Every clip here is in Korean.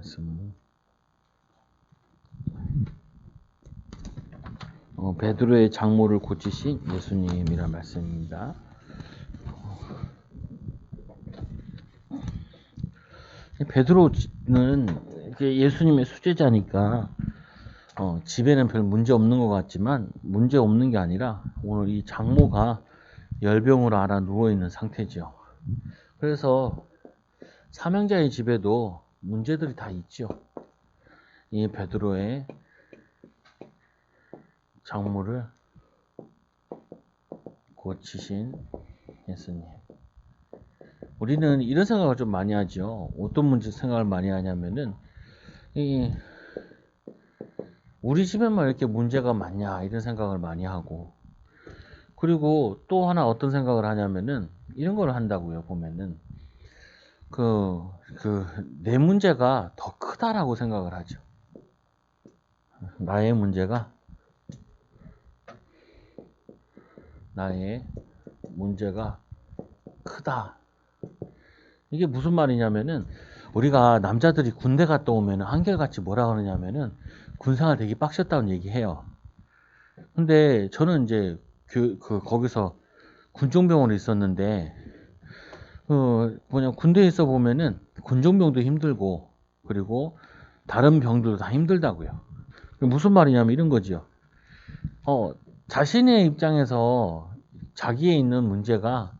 말씀. 베드로의 장모를 고치신 예수님이란 말씀입니다. 베드로는 예수님의 수제자니까 집에는 별 문제 없는 것 같지만 문제 없는 게 아니라 오늘 이 장모가 열병으로 앓아 누워 있는 상태죠. 그래서 삼형제의 집에도 문제들이 다 있죠. 이 베드로의 장모를 고치신 예수님. 우리는 이런 생각을 좀 많이 하죠. 어떤 문제 생각을 많이 하냐면은 우리 집에만 이렇게 문제가 많냐 이런 생각을 많이 하고, 그리고 또 하나 어떤 생각을 하냐면은 이런 걸 한다고요. 보면은 내 문제가 더 크다라고 생각을 하죠. 나의 문제가 크다. 이게 무슨 말이냐면은 우리가 남자들이 군대 갔다 오면 한결같이 뭐라 그러냐면은 군생활 되게 빡셨다는 얘기해요. 근데 저는 이제 거기서 군종병원에 있었는데 군대에 있어 보면은 군종병도 힘들고 그리고 다른 병들도 다 힘들다고요. 무슨 말이냐면 이런 거지요. 자신의 입장에서 자기에 있는 문제가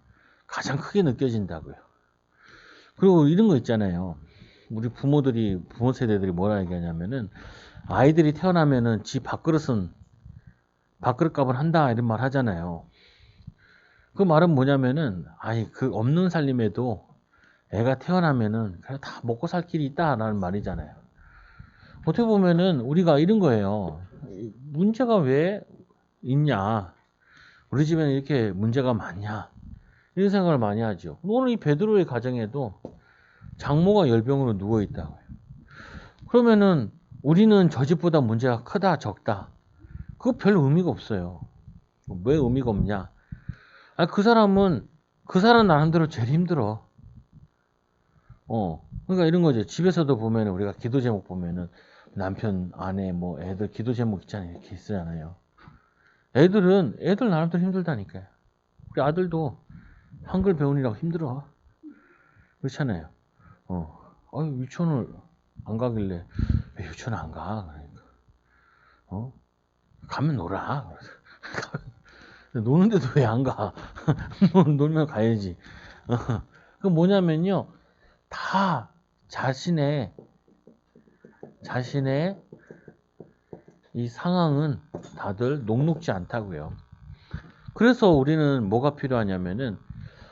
가장 크게 느껴진다고요. 그리고 이런 거 있잖아요. 우리 부모 세대들이 뭐라 얘기하냐면은 아이들이 태어나면은 지 밥그릇값을 한다 이런 말 하잖아요. 그 말은 뭐냐면은 그 없는 살림에도 애가 태어나면은 그냥 다 먹고 살 길이 있다라는 말이잖아요. 어떻게 보면은 우리가 이런 거예요. 문제가 왜 있냐? 우리 집에는 이렇게 문제가 많냐? 이런 생각을 많이 하죠. 오늘 이 베드로의 가정에도 장모가 열병으로 누워 있다고요. 그러면은 우리는 저 집보다 문제가 크다 적다, 그거 별 의미가 없어요. 왜 의미가 없냐? 그 사람 나름대로 제일 힘들어. 그러니까 이런 거죠. 집에서도 보면 우리가 기도 제목 보면은 남편, 아내, 뭐 애들 기도 제목 있잖아요. 이렇게 있잖아요. 애들 나름대로 힘들다니까요. 우리 아들도 한글 배우느라고 힘들어. 그렇잖아요. 유치원을 안 가길래 왜 유치원 안 가? 그러니까 가면 놀아. 노는데도 왜 안 가? 놀면 가야지. 그 뭐냐면요, 다 자신의 이 상황은 다들 녹록지 않다고요. 그래서 우리는 뭐가 필요하냐면은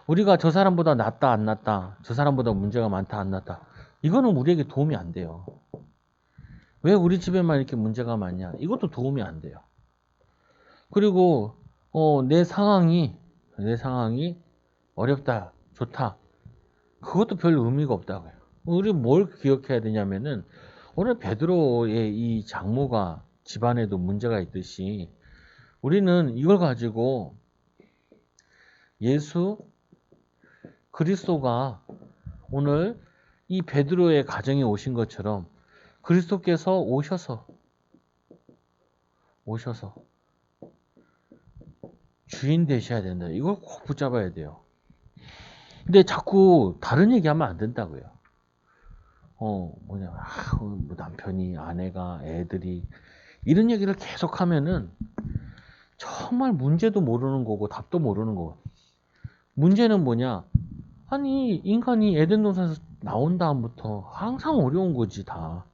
우리가 저 사람보다 낫다 안 낫다, 저 사람보다 문제가 많다 안 낫다, 이거는 우리에게 도움이 안 돼요. 왜 우리 집에만 이렇게 문제가 많냐? 이것도 도움이 안 돼요. 그리고 내 상황이 어렵다, 좋다, 그것도 별 의미가 없다고요. 우리 뭘 기억해야 되냐면은 오늘 베드로의 이 장모가 집안에도 문제가 있듯이 우리는 이걸 가지고 예수 그리스도가 오늘 이 베드로의 가정에 오신 것처럼 그리스도께서 오셔서 주인 되셔야 된다. 이걸 꼭 붙잡아야 돼요. 근데 자꾸 다른 얘기하면 안 된다고요. 뭐 남편이, 아내가, 애들이 이런 얘기를 계속 하면은 정말 문제도 모르는 거고 답도 모르는 거고. 문제는 뭐냐? 아니, 인간이 에덴 동산에서 나온 다음부터 항상 어려운 거지, 다.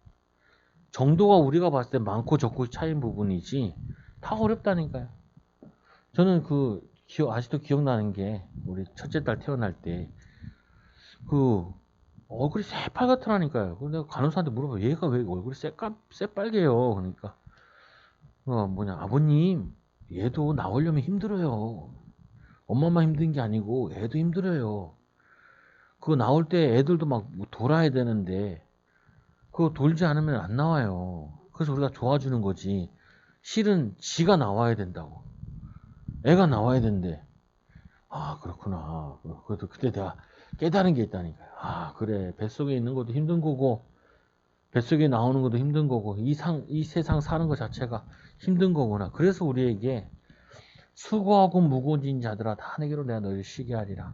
정도가 우리가 봤을 때 많고 적고 차이인 부분이지 다 어렵다니까요. 저는 아직도 기억나는 게 우리 첫째 딸 태어날 때 얼굴이 새빨갛더라니까요. 내가 간호사한테 물어봐. 얘가 왜 얼굴이 새빨개요? 그러니까 아버님, 얘도 나오려면 힘들어요. 엄마만 힘든 게 아니고 애도 힘들어요. 그거 나올 때 애들도 막 돌아야 되는데 그거 돌지 않으면 안 나와요. 그래서 우리가 도와주는 거지. 실은 지가 나와야 된다고. 애가 나와야 된대. 그렇구나. 그래도 그때 내가 깨달은 게 있다니까요. 그래. 뱃속에 있는 것도 힘든 거고 뱃속에 나오는 것도 힘든 거고 이 세상 사는 것 자체가 힘든 거구나. 그래서 우리에게 수고하고 무거운 자들아 다 내게로 내가 너희를 쉬게 하리라.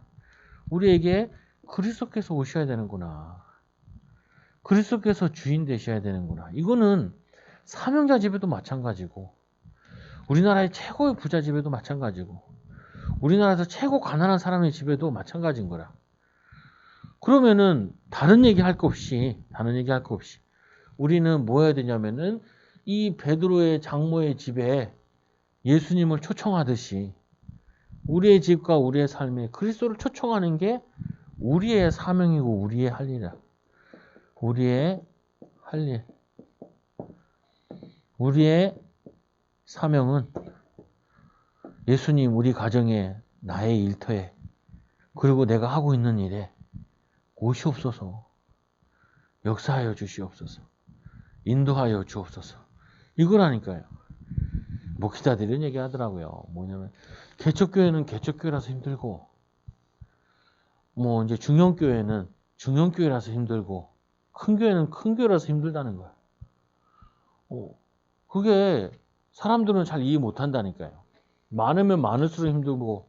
우리에게 그리스도께서 오셔야 되는구나. 그리스도께서 주인 되셔야 되는구나. 이거는 사명자 집에도 마찬가지고 우리나라의 최고의 부자 집에도 마찬가지고 우리나라에서 최고 가난한 사람의 집에도 마찬가지인 거라. 그러면은 다른 얘기 할 거 없이 우리는 뭐 해야 되냐면은 이 베드로의 장모의 집에 예수님을 초청하듯이 우리의 집과 우리의 삶에 그리스도를 초청하는 게 우리의 사명이고 우리의 할 일이야. 우리의 할 일. 우리의 사명은 예수님 우리 가정에 나의 일터에 그리고 내가 하고 있는 일에 오시옵소서. 역사하여 주시옵소서. 인도하여 주옵소서. 이거라니까요. 목회자들이 이런 얘기 하더라고요. 뭐냐면 개척교회는 개척교회라서 힘들고 뭐 이제 중형교회는 중형교회라서 힘들고 큰 교회는 큰 교회라서 힘들다는 거야. 그게 사람들은 잘 이해 못 한다니까요. 많으면 많을수록 힘들고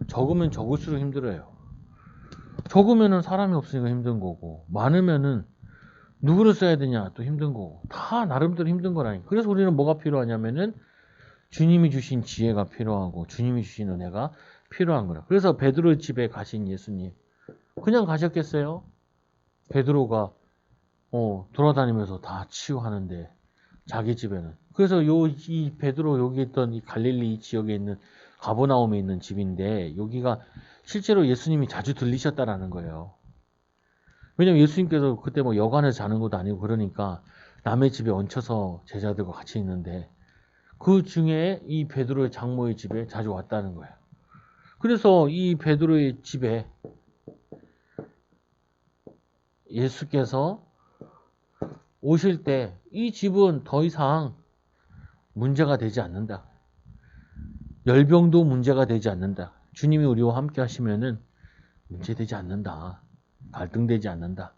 적으면 적을수록 힘들어요. 적으면은 사람이 없으니까 힘든 거고 많으면은 누구를 써야 되냐 또 힘든 거고 다 나름대로 힘든 거라니까. 그래서 우리는 뭐가 필요하냐면은 주님이 주신 지혜가 필요하고 주님이 주신 은혜가 필요한 거라. 그래서 베드로 집에 가신 예수님 그냥 가셨겠어요? 베드로가 돌아다니면서 다 치유하는데 자기 집에는. 그래서 이 베드로 여기 있던 이 갈릴리 지역에 있는 가버나움에 있는 집인데 여기가 실제로 예수님이 자주 들리셨다라는 거예요. 왜냐면 예수님께서 그때 뭐 여관에서 자는 것도 아니고 그러니까 남의 집에 얹혀서 제자들과 같이 있는데 그 중에 이 베드로의 장모의 집에 자주 왔다는 거예요. 그래서 이 베드로의 집에 예수께서 오실 때 이 집은 더 이상 문제가 되지 않는다. 열병도 문제가 되지 않는다. 주님이 우리와 함께 하시면은 문제되지 않는다. 갈등되지 않는다.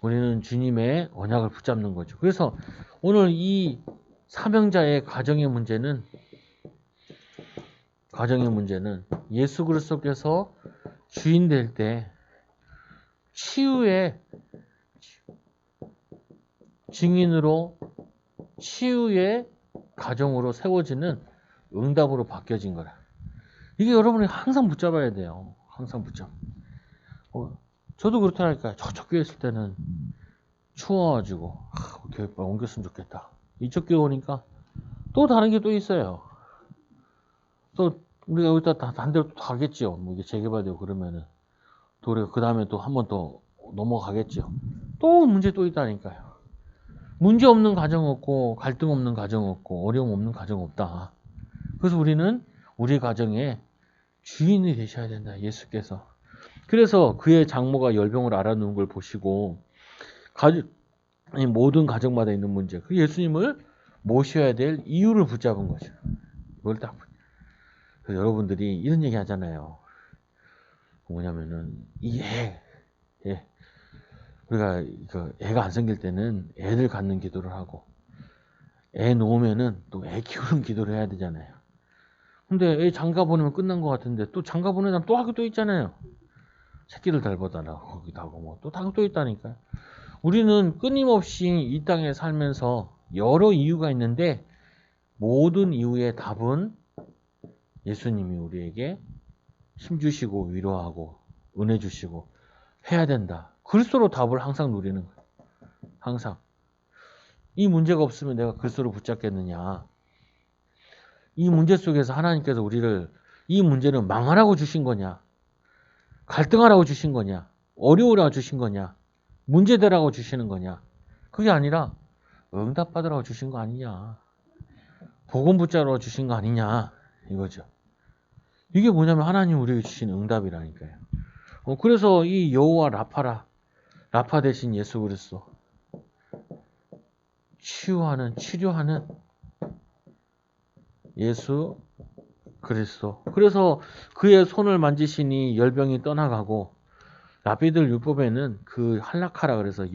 우리는 주님의 언약을 붙잡는 거죠. 그래서 오늘 이 사명자의 가정의 문제는 예수 그리스도께서 주인 될 때 치유의 증인으로 치유의 가정으로 세워지는 응답으로 바뀌어진 거라. 이게 여러분이 항상 붙잡아야 돼요. 항상 붙잡. 저도 그렇다니까요. 저쪽 교회 있을 때는 추워가지고 교회 옮겼으면 좋겠다. 이쪽 교회 오니까 또 다른 게 또 있어요. 또 우리가 여기다 다른 데로 또 가겠지요. 뭐 이게 재개발되고 그러면은 또 우리가 그 다음에 또 한 번 더 넘어가겠지요. 또 문제 또 있다니까요. 문제 없는 가정 없고 갈등 없는 가정 없고 어려움 없는 가정 없다. 그래서 우리는 우리 가정에 주인이 되셔야 된다. 예수께서. 그래서 그의 장모가 열병을 앓아누운 걸 보시고 모든 가정마다 있는 문제, 그 예수님을 모셔야 될 이유를 붙잡은 거죠. 이걸 딱. 그래서 여러분들이 이런 얘기 하잖아요. 뭐냐면은 우리가 애가 안 생길 때는 애들 갖는 기도를 하고 애 놓으면은 또 애 키우는 기도를 해야 되잖아요. 근데 애 장가 보내면 끝난 것 같은데 또 장가 보내면 또 하고 또 있잖아요. 새끼를 달보다라 거기도 하고 뭐 또 하고 또 있다니까요. 우리는 끊임없이 이 땅에 살면서 여러 이유가 있는데 모든 이유의 답은 예수님이 우리에게 힘 주시고 위로하고 은혜 주시고 해야 된다. 그리스도로 답을 항상 누리는 거예요. 항상. 이 문제가 없으면 내가 그리스도를 붙잡겠느냐. 이 문제 속에서 하나님께서 우리를 이 문제는 망하라고 주신 거냐. 갈등하라고 주신 거냐. 어려우라고 주신 거냐. 문제되라고 주시는 거냐. 그게 아니라 응답받으라고 주신 거 아니냐. 복음 붙잡으라고 주신 거 아니냐. 이거죠. 이게 뭐냐면 하나님 우리에게 주신 응답이라니까요. 그래서 이 여호와 라파 대신 예수 그리스도 치료하는 예수 그리스도. 그래서 그의 손을 만지시니 열병이 떠나가고 라비들 율법에는 그 할라카라 그래서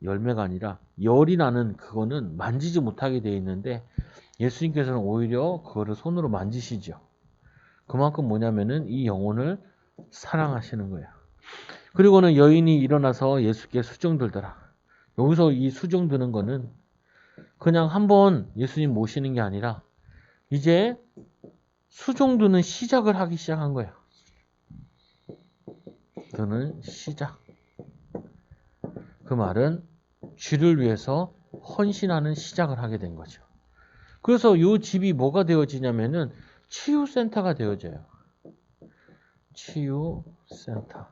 열매가 아니라 열이 나는 그거는 만지지 못하게 되어 있는데 예수님께서는 오히려 그거를 손으로 만지시죠. 그만큼 뭐냐면은 이 영혼을 사랑하시는 거예요. 그리고는 여인이 일어나서 예수께 수종 들더라. 여기서 이 수종 드는 거는 그냥 한번 예수님 모시는 게 아니라 이제 수종 드는 시작을 하기 시작한 거예요. 드는 시작. 그 말은 쥐를 위해서 헌신하는 시작을 하게 된 거죠. 그래서 이 집이 뭐가 되어지냐면은 치유센터가 되어져요. 치유센터.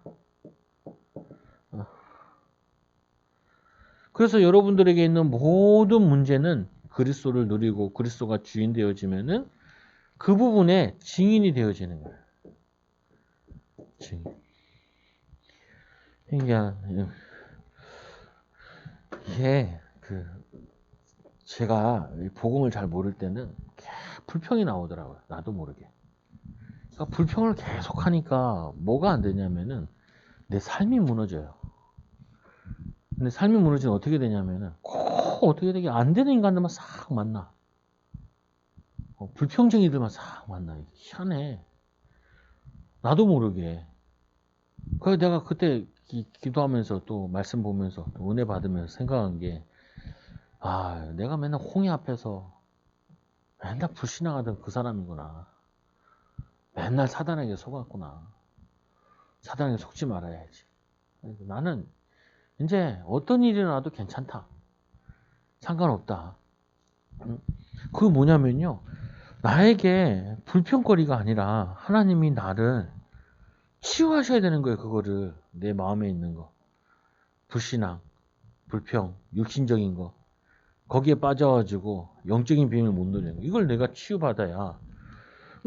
그래서 여러분들에게 있는 모든 문제는 그리스도를 누리고 그리스도가 주인 되어지면은 그 부분에 증인이 되어지는 거예요. 증인. 이게 제가 복음을 잘 모를 때는 불평이 나오더라고요. 나도 모르게. 그러니까 불평을 계속 하니까 뭐가 안 되냐면은 내 삶이 무너져요. 근데 삶이 무너지면 어떻게 되냐면은 꼭 어떻게 되게 안 되는 인간들만 싹 만나. 불평쟁이들만 싹 만나. 희한해. 나도 모르게. 그래서 내가 그때 기도하면서 또 말씀 보면서 또 은혜 받으면서 생각한 게 내가 맨날 홍해 앞에서 맨날 불신앙하던 그 사람이구나. 맨날 사단에게 속았구나. 사단에게 속지 말아야지. 나는 이제 어떤 일이 나도 괜찮다. 상관없다. 그게 뭐냐면요. 나에게 불평거리가 아니라 하나님이 나를 치유하셔야 되는 거예요. 그거를. 내 마음에 있는 거. 불신앙, 불평, 육신적인 거. 거기에 빠져가지고 영적인 비밀을 못 누리는 거. 이걸 내가 치유받아야.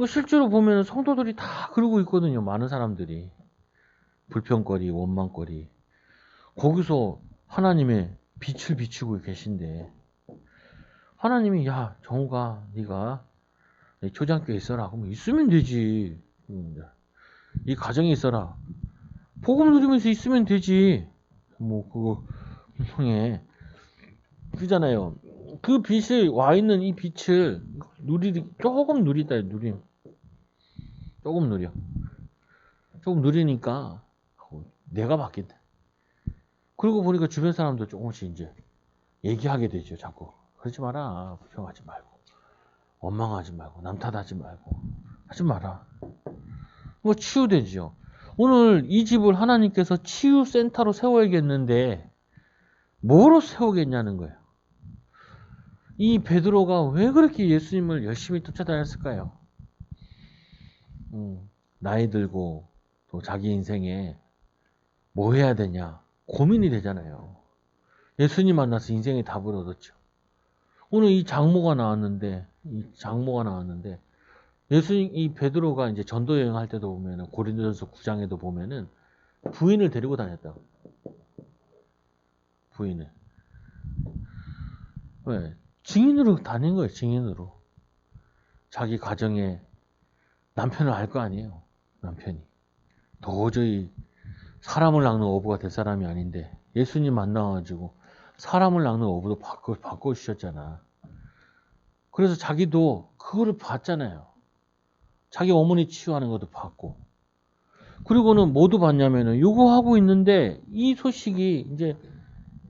실제로 보면 성도들이 다 그러고 있거든요. 많은 사람들이. 불평거리, 원망거리. 거기서 하나님의 빛을 비추고 계신데 하나님이 야 정우가 네가 초장교에 있어라. 그럼 있으면 되지. 이 가정에 있어라. 복음 누리면서 있으면 되지. 뭐 그거 형에 그잖아요. 그 빛을 와 있는 이 빛을 조금 누리다 누림. 조금 누려. 조금 누리니까 내가 바뀐다. 그러고 보니까 주변 사람도 조금씩 이제 얘기하게 되죠. 자꾸 그러지 마라. 불평하지 말고 원망하지 말고 남 탓하지 말고 하지 마라. 뭐 치유되죠. 오늘 이 집을 하나님께서 치유센터로 세워야겠는데 뭐로 세우겠냐는 거예요. 이 베드로가 왜 그렇게 예수님을 열심히 쫓아다녔을까요? 나이 들고 또 자기 인생에 뭐 해야 되냐 고민이 되잖아요. 예수님 만나서 인생의 답을 얻었죠. 오늘 이 장모가 나왔는데 예수님 이 베드로가 이제 전도 여행할 때도 보면은 고린도전서 9장에도 보면은 부인을 데리고 다녔다고. 부인을. 왜? 증인으로 다닌 거예요. 증인으로. 자기 가정에 남편을 알 거 아니에요. 남편이. 도저히 사람을 낚는 어부가 될 사람이 아닌데 예수님 만나가지고 사람을 낚는 어부도 바꿔주셨잖아. 그래서 자기도 그거를 봤잖아요. 자기 어머니 치유하는 것도 봤고. 그리고는 뭐도 봤냐면은 요거 하고 있는데 이 소식이 이제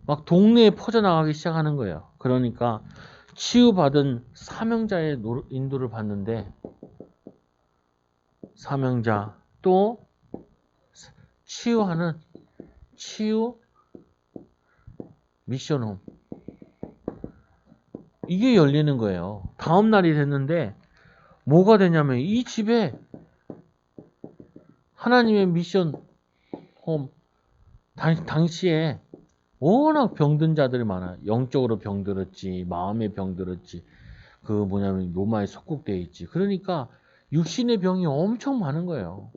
막 동네에 퍼져나가기 시작하는 거예요. 그러니까 치유받은 사명자의 인도를 받는데 사명자 또 치유하는 치유 미션홈 이게 열리는 거예요. 다음 날이 됐는데 뭐가 되냐면 이 집에 하나님의 미션 홈 당시에 워낙 병든 자들이 많아요. 영적으로 병들었지, 마음의 병들었지, 그 뭐냐면 로마에 속국되어 있지. 그러니까 육신의 병이 엄청 많은 거예요.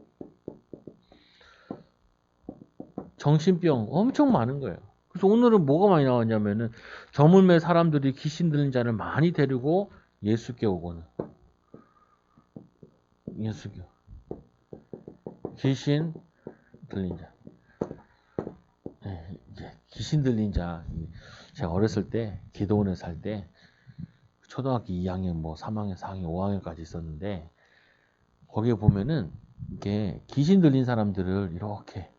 정신병 엄청 많은 거예요. 그래서 오늘은 뭐가 많이 나왔냐면은 저물매 사람들이 귀신 들린 자를 많이 데리고 예수께 오고는 예수께 귀신 들린 자. 네, 이제 귀신 들린 자. 제가 어렸을 때 기도원에 살 때 초등학교 2학년, 뭐 3학년, 4학년, 5학년까지 있었는데 거기에 보면은 이게 귀신 들린 사람들을 이렇게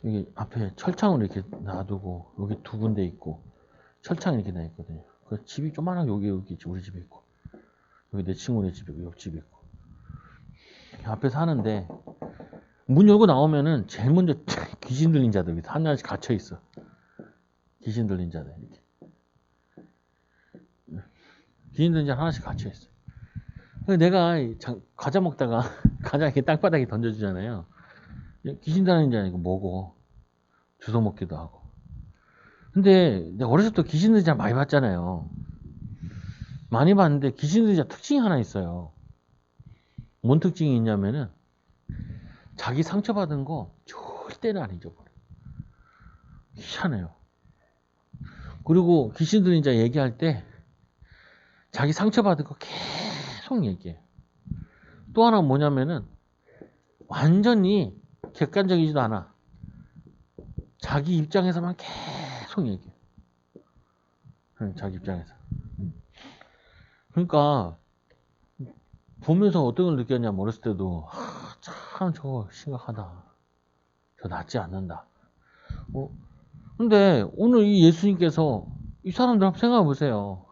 여기 앞에 철창을 이렇게 놔두고 여기 두 군데 있고 철창이 이렇게 나 있거든요. 그 집이 조만하게 여기 우리 집에 있고 여기 내 친구네 집에 있고 옆집에 있고 앞에 사는데 문 열고 나오면은 제일 먼저 귀신 들린 자들 하나씩 갇혀 있어. 귀신 들린 자들 이렇게 귀신 들린 자 하나씩 갇혀 있어. 내가 과자 먹다가 과자 이렇게 땅바닥에 던져주잖아요. 귀신 들린 자 이거 먹어 주워 먹기도 하고. 근데 내가 어렸을 때 귀신 들린 자 많이 봤잖아요. 많이 봤는데 귀신 들린 자 특징이 하나 있어요. 뭔 특징이 있냐면은 자기 상처받은 거 절대는 안 잊어버려. 희한해요. 그리고 귀신 들린 자 얘기할 때 자기 상처받은 거 계속 얘기해. 또 하나 뭐냐면은 완전히 객관적이지도 않아. 자기 입장에서만 계속 얘기해. 자기 입장에서. 그러니까 보면서 어떤 걸 느꼈냐면 어렸을 때도 참 저거 심각하다. 저 낫지 않는다. 근데 오늘 이 예수님께서 이 사람들 한번 생각해 보세요.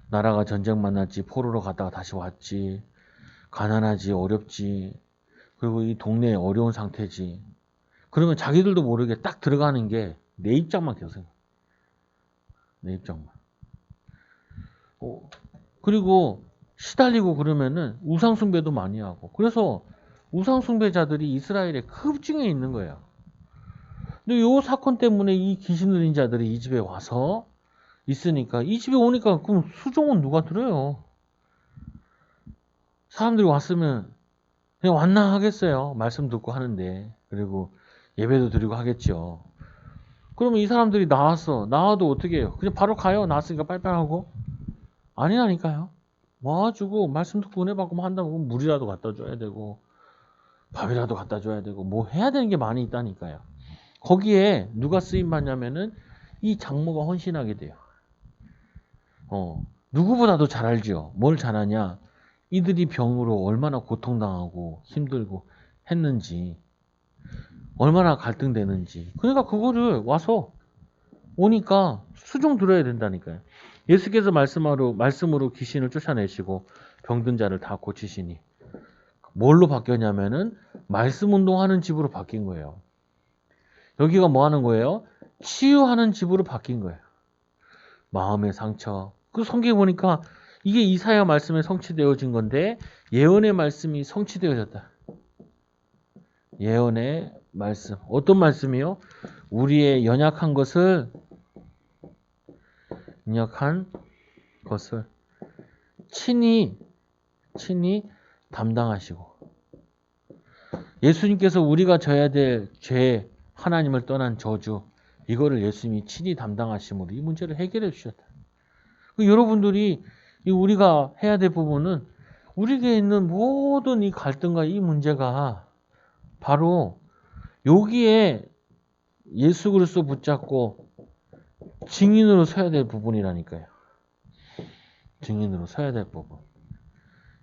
나라가 전쟁 만났지, 포로로 갔다가 다시 왔지, 가난하지, 어렵지, 그리고 이 동네에 어려운 상태지. 그러면 자기들도 모르게 딱 들어가는 게 내 입장만 계속 생각해. 내 입장만. 그리고 시달리고 그러면은 우상숭배도 많이 하고. 그래서 우상숭배자들이 이스라엘에 급증해 있는 거예요. 근데 이 사건 때문에 이 귀신 들린 자들이 이 집에 와서 있으니까 이 집에 오니까 그럼 수종은 누가 들어요? 사람들이 왔으면 그냥 왔나 하겠어요. 말씀 듣고 하는데. 그리고 예배도 드리고 하겠죠. 그러면 이 사람들이 나와도 어떻게 해요? 그냥 바로 가요. 나왔으니까 빨빨 하고. 아니라니까요. 와가지고 말씀 듣고 은혜 받고 한다고 물이라도 갖다 줘야 되고 밥이라도 갖다 줘야 되고 뭐 해야 되는 게 많이 있다니까요. 거기에 누가 쓰임 받냐면은 이 장모가 헌신하게 돼요. 누구보다도 잘 알죠. 뭘 잘하냐? 이들이 병으로 얼마나 고통당하고 힘들고 했는지, 얼마나 갈등되는지. 그러니까 그거를 와서 오니까 수종 들어야 된다니까요. 예수께서 말씀으로 귀신을 쫓아내시고 병든 자를 다 고치시니 뭘로 바뀌었냐면은 말씀 운동하는 집으로 바뀐 거예요. 여기가 뭐 하는 거예요? 치유하는 집으로 바뀐 거예요. 마음의 상처. 그 성경에 보니까 이게 이사야 말씀에 성취되어진 건데 예언의 말씀이 성취되어졌다. 예언의 말씀. 어떤 말씀이요? 우리의 연약한 것을 친히 담당하시고 예수님께서 우리가 져야 될 죄, 하나님을 떠난 저주 이거를 예수님이 친히 담당하심으로 이 문제를 해결해 주셨다. 여러분들이 우리가 해야 될 부분은 우리에게 있는 모든 이 갈등과 이 문제가 바로 여기에 예수 그리스도 붙잡고 증인으로 서야 될 부분이라니까요. 증인으로 서야 될 부분.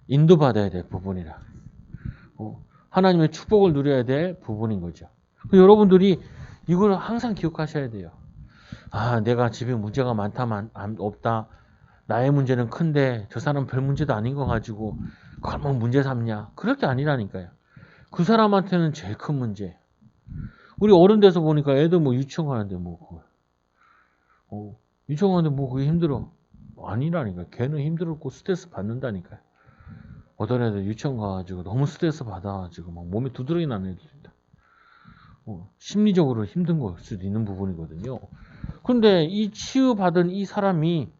인도받아야 될 부분이라. 하나님의 축복을 누려야 될 부분인 거죠. 여러분들이 이걸 항상 기억하셔야 돼요. 내가 집에 문제가 많다, 없다. 나의 문제는 큰데 저 사람 별 문제도 아닌 거 가지고 그걸 뭐 문제 삼냐. 그럴 게 아니라니까요. 그 사람한테는 제일 큰 문제. 우리 어른 돼서 보니까 애들 뭐 유치원 가는데 유치원 가는데 뭐 그게 힘들어. 아니라니까. 걔는 힘들었고 스트레스 받는다니까요. 어떤 애들 유치원 가가지고 너무 스트레스 받아가지고 막 몸에 두드러기 나는 애들이다. 심리적으로 힘든 걸 수도 있는 부분이거든요. 그런데 이 치유받은 이 사람이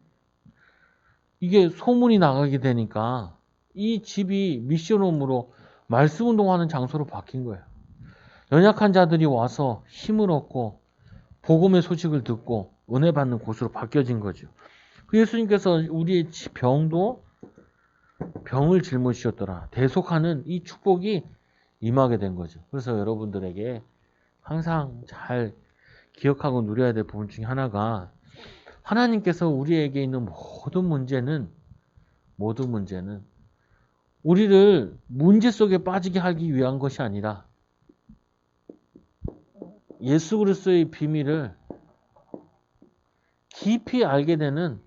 이게 소문이 나가게 되니까 이 집이 미션홈으로 말씀 운동하는 장소로 바뀐 거예요. 연약한 자들이 와서 힘을 얻고 복음의 소식을 듣고 은혜 받는 곳으로 바뀌어진 거죠. 예수님께서 우리의 병도 병을 짊어지셨더라. 대속하는 이 축복이 임하게 된 거죠. 그래서 여러분들에게 항상 잘 기억하고 누려야 될 부분 중에 하나가 하나님께서 우리에게 있는 모든 문제는 우리를 문제 속에 빠지게 하기 위한 것이 아니라 예수 그리스도의 비밀을 깊이 알게 되는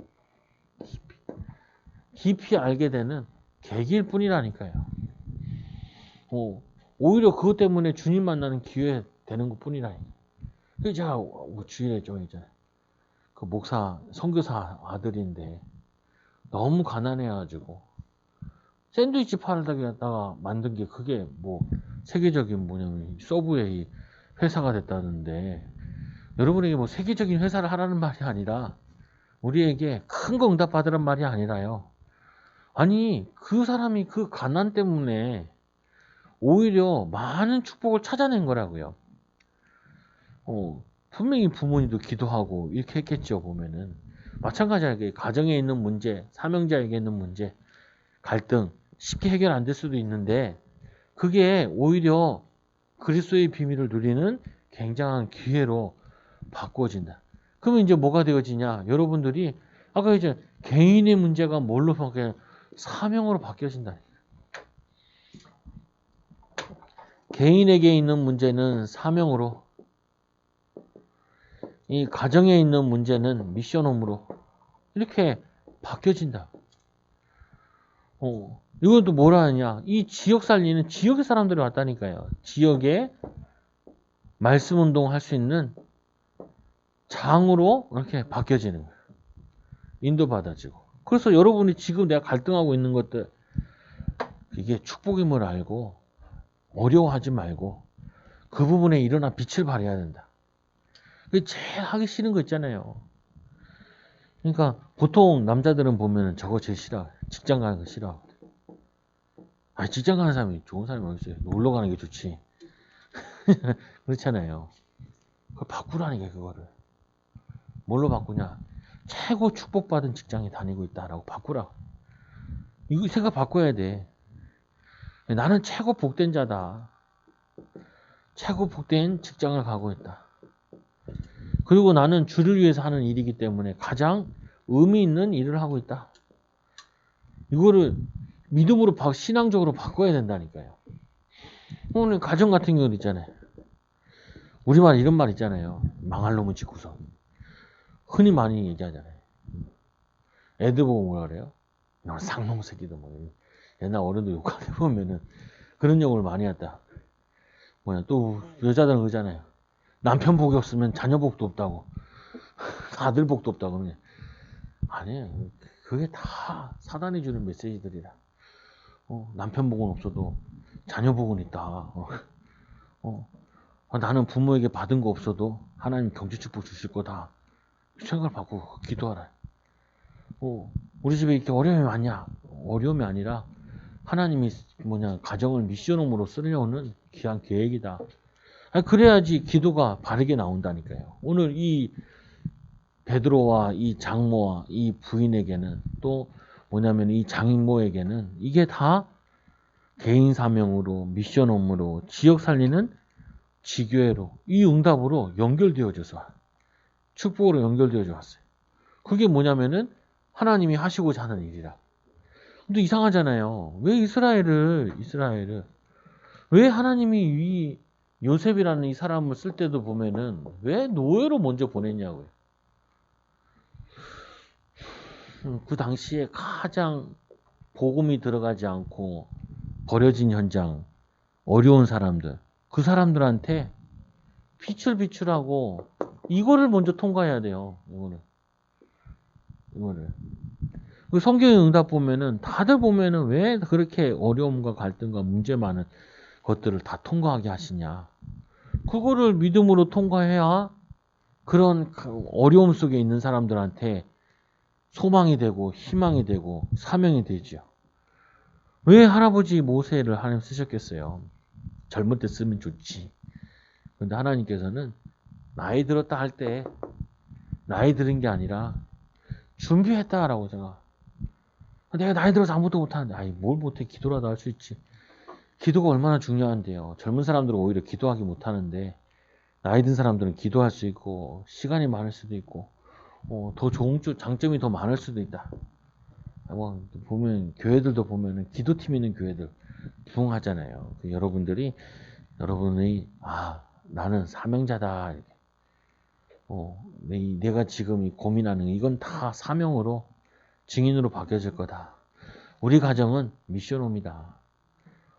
계기일 뿐이라니까요. 오히려 그것 때문에 주님 만나는 기회 되는 것 뿐이라니까요. 그래서 제가 주일에 좀 있잖아요. 그 목사, 선교사 아들인데 너무 가난해가지고 샌드위치 팔다가 만든 게 그게 뭐 세계적인 뭐냐면 서브웨이 회사가 됐다는데 여러분에게 뭐 세계적인 회사를 하라는 말이 아니라 우리에게 큰 거 응답받으란 말이 아니라요. 아니 그 사람이 그 가난 때문에 오히려 많은 축복을 찾아낸 거라고요. 분명히 부모님도 기도하고 이렇게 했겠죠. 보면은 마찬가지하게 가정에 있는 문제, 사명자에게 있는 문제, 갈등 쉽게 해결 안 될 수도 있는데 그게 오히려 그리스도의 비밀을 누리는 굉장한 기회로 바꿔진다. 그러면 이제 뭐가 되어지냐? 여러분들이 아까 이제 개인의 문제가 뭘로 바뀌냐? 사명으로 바뀌어진다. 개인에게 있는 문제는 사명으로, 이 가정에 있는 문제는 미션홈으로 이렇게 바뀌어진다. 이건 또 뭐라 하냐? 이 지역 살리는 지역의 사람들이 왔다니까요. 지역에 말씀 운동할 수 있는 장으로 이렇게 바뀌어지는 거예요. 인도받아지고. 그래서 여러분이 지금 내가 갈등하고 있는 것들 이게 축복임을 알고 어려워하지 말고 그 부분에 일어나 빛을 발해야 된다. 그게 제일 하기 싫은 거 있잖아요. 그러니까 보통 남자들은 보면 저거 제일 싫어. 직장 가는 거 싫어. 직장 가는 사람이 좋은 사람이 어디 있어요? 놀러 가는 게 좋지. 그렇잖아요. 그걸 바꾸라니까 그거를. 뭘로 바꾸냐? 최고 축복받은 직장에 다니고 있다라고 바꾸라. 이거 생각 바꿔야 돼. 나는 최고 복된 자다. 최고 복된 직장을 가고 있다. 그리고 나는 주를 위해서 하는 일이기 때문에 가장 의미 있는 일을 하고 있다. 이거를 믿음으로 신앙적으로 바꿔야 된다니까요. 오늘 가정 같은 경우도 있잖아요. 우리말 이런 말 있잖아요. 망할 놈은 짓고서. 흔히 많이 얘기하잖아요. 애들 보고 뭐라 그래요? 상놈 새끼도 뭐. 옛날 어른들 욕하게 보면은 그런 욕을 많이 했다. 또 여자들은 그러잖아요. 남편 복이 없으면 자녀 복도 없다고. 아들 복도 없다고. 아니에요. 그게 다 사단이 주는 메시지들이라. 남편 복은 없어도 자녀 복은 있다. 나는 부모에게 받은 거 없어도 하나님 경제 축복 주실 거다. 생각을 바꾸고 기도하라. 우리 집에 이렇게 어려움이 많냐? 어려움이 아니라 하나님이 가정을 미션홈으로 쓰려는 귀한 계획이다. 그래야지 기도가 바르게 나온다니까요. 오늘 이 베드로와 이 장모와 이 부인에게는 또 이 장인모에게는 이게 다 개인 사명으로 미션홈으로 지역 살리는 지교회로 이 응답으로 연결되어져서 축복으로 연결되어져 왔어요. 그게 뭐냐면은 하나님이 하시고자 하는 일이라. 근데 이상하잖아요. 왜 이스라엘을 왜 하나님이 이 요셉이라는 이 사람을 쓸 때도 보면은 왜 노예로 먼저 보냈냐고요. 그 당시에 가장 복음이 들어가지 않고 버려진 현장, 어려운 사람들, 그 사람들한테 비출하고 이거를 먼저 통과해야 돼요. 이거를. 그 성경의 응답 보면은 다들 보면은 왜 그렇게 어려움과 갈등과 문제 많은 것들을 다 통과하게 하시냐. 그거를 믿음으로 통과해야 그런 어려움 속에 있는 사람들한테 소망이 되고 희망이 되고 사명이 되죠. 왜 할아버지 모세를 하나님 쓰셨겠어요? 젊을 때 쓰면 좋지. 그런데 하나님께서는 나이 들었다 할 때 나이 들은 게 아니라 준비했다라고 생각. 내가 나이 들어서 아무것도 못하는데. 아이, 뭘 못해. 기도라도 할 수 있지. 기도가 얼마나 중요한데요. 젊은 사람들은 오히려 기도하기 못하는데 나이 든 사람들은 기도할 수 있고 시간이 많을 수도 있고 더 좋은 장점이 더 많을 수도 있다. 보면 교회들도 보면은 기도팀 있는 교회들 부흥하잖아요. 여러분이 나는 사명자다. 이렇게. 내가 지금 고민하는 이건 다 사명으로 증인으로 바뀌어질 거다. 우리 가정은 미션홈이다.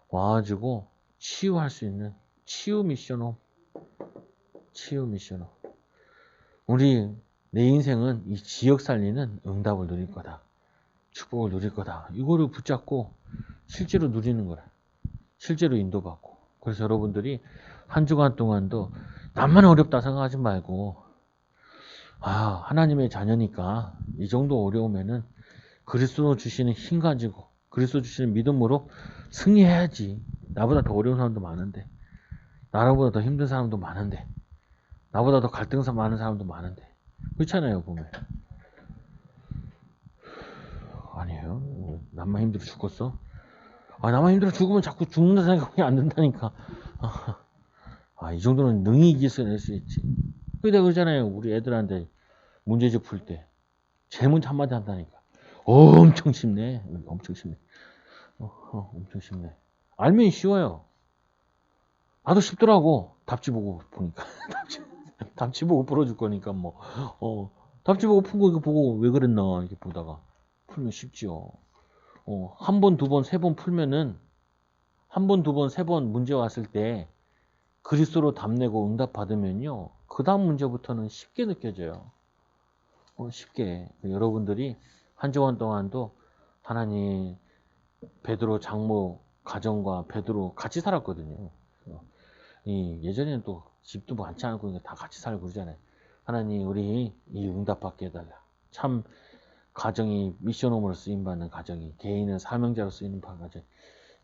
와가지고 치유할 수 있는 치유 미션홈. 내 인생은 이 지역 살리는 응답을 누릴 거다. 축복을 누릴 거다. 이거를 붙잡고 실제로 누리는 거라. 실제로 인도받고. 그래서 여러분들이 한 주간 동안도 나만 어렵다 생각하지 말고 하나님의 자녀니까 이 정도 어려우면은 그리스도 주시는 힘 가지고 그리스도 주시는 믿음으로 승리해야지. 나보다 더 어려운 사람도 많은데 나보다 더 힘든 사람도 많은데 나보다 더 갈등 많은 사람도 많은데 그렇잖아요. 보면 아니에요. 나만 힘들어 죽겠어? 나만 힘들어 죽으면 자꾸 죽는다 생각이 안 든다니까. 이 정도는 능히 이겨낼 수 있지. 그러다 그러잖아요. 우리 애들한테 문제집 풀 때 제일 먼저 한마디 한다니까. 엄청 쉽네. 엄청 쉽네. 엄청 쉽네. 알면 쉬워요. 나도 쉽더라고. 답지 보고 보니까. 답지 보고 풀어줄 거니까 뭐. 답지 보고 푼 거 이거 보고 왜 그랬나 이렇게 보다가 풀면 쉽지요. 한 번, 두 번, 세 번 풀면은 한 번, 두 번, 세 번 문제 왔을 때 그리스도로 답내고 응답 받으면요. 그 다음 문제부터는 쉽게 느껴져요. 쉽게. 여러분들이 한 주간 동안도 하나님 베드로 장모 가정과 베드로 같이 살았거든요. 예전에는 또 집도 많지 않고 다 같이 살고 그러잖아요. 하나님 우리 이 응답 받게 해달라. 참 가정이 미션홈으로 쓰임받는 가정이 개인은 사명자로 쓰이는 가정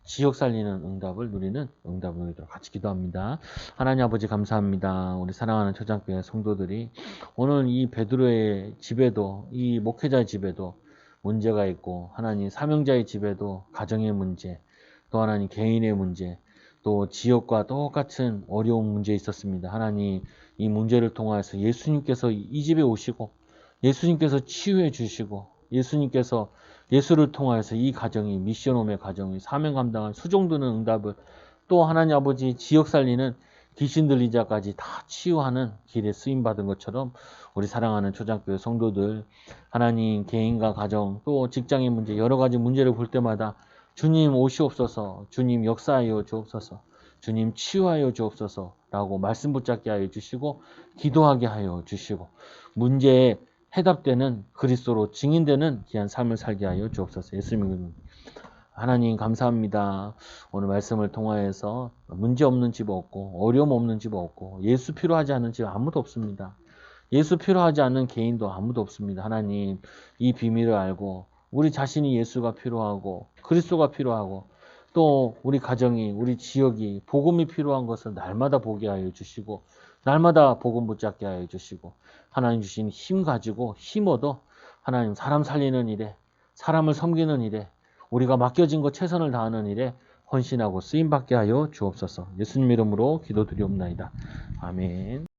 지역 살리는 응답을 누리도록 같이 기도합니다. 하나님 아버지 감사합니다. 우리 사랑하는 초장교회 성도들이 오늘 이 베드로의 집에도 이 목회자의 집에도 문제가 있고 하나님 사명자의 집에도 가정의 문제 또 하나님 개인의 문제 또 지역과 똑같은 어려운 문제 있었습니다. 하나님 이 문제를 통해서 예수님께서 이 집에 오시고 예수님께서 치유해 주시고 예수님께서 예수를 통하여서 이 가정이 미션홈의 가정이 사명 감당한 수종드는 응답을 또 하나님 아버지 지역 살리는 귀신 들린 자까지 다 치유하는 길에 쓰임받은 것처럼 우리 사랑하는 초장교회 성도들 하나님 개인과 가정 또 직장의 문제 여러 가지 문제를 볼 때마다 주님 오시옵소서 주님 역사하여 주옵소서 주님 치유하여 주옵소서 라고 말씀 붙잡게 하여 주시고 기도하게 하여 주시고 문제에 해답되는 그리스도로 증인되는 귀한 삶을 살게 하여 주옵소서. 예수님 하나님 감사합니다. 오늘 말씀을 통하여서 문제 없는 집 없고 어려움 없는 집 없고 예수 필요하지 않은 집 아무도 없습니다. 예수 필요하지 않는 개인도 아무도 없습니다. 하나님 이 비밀을 알고 우리 자신이 예수가 필요하고 그리스도가 필요하고 또 우리 가정이 우리 지역이 복음이 필요한 것을 날마다 보게 하여 주시고 날마다 복음 붙잡게 하여 주시고 하나님 주신 힘 가지고 힘 얻어 하나님 사람 살리는 일에 사람을 섬기는 일에 우리가 맡겨진 것 최선을 다하는 일에 헌신하고 쓰임받게 하여 주옵소서. 예수님 이름으로 기도드리옵나이다. 아멘.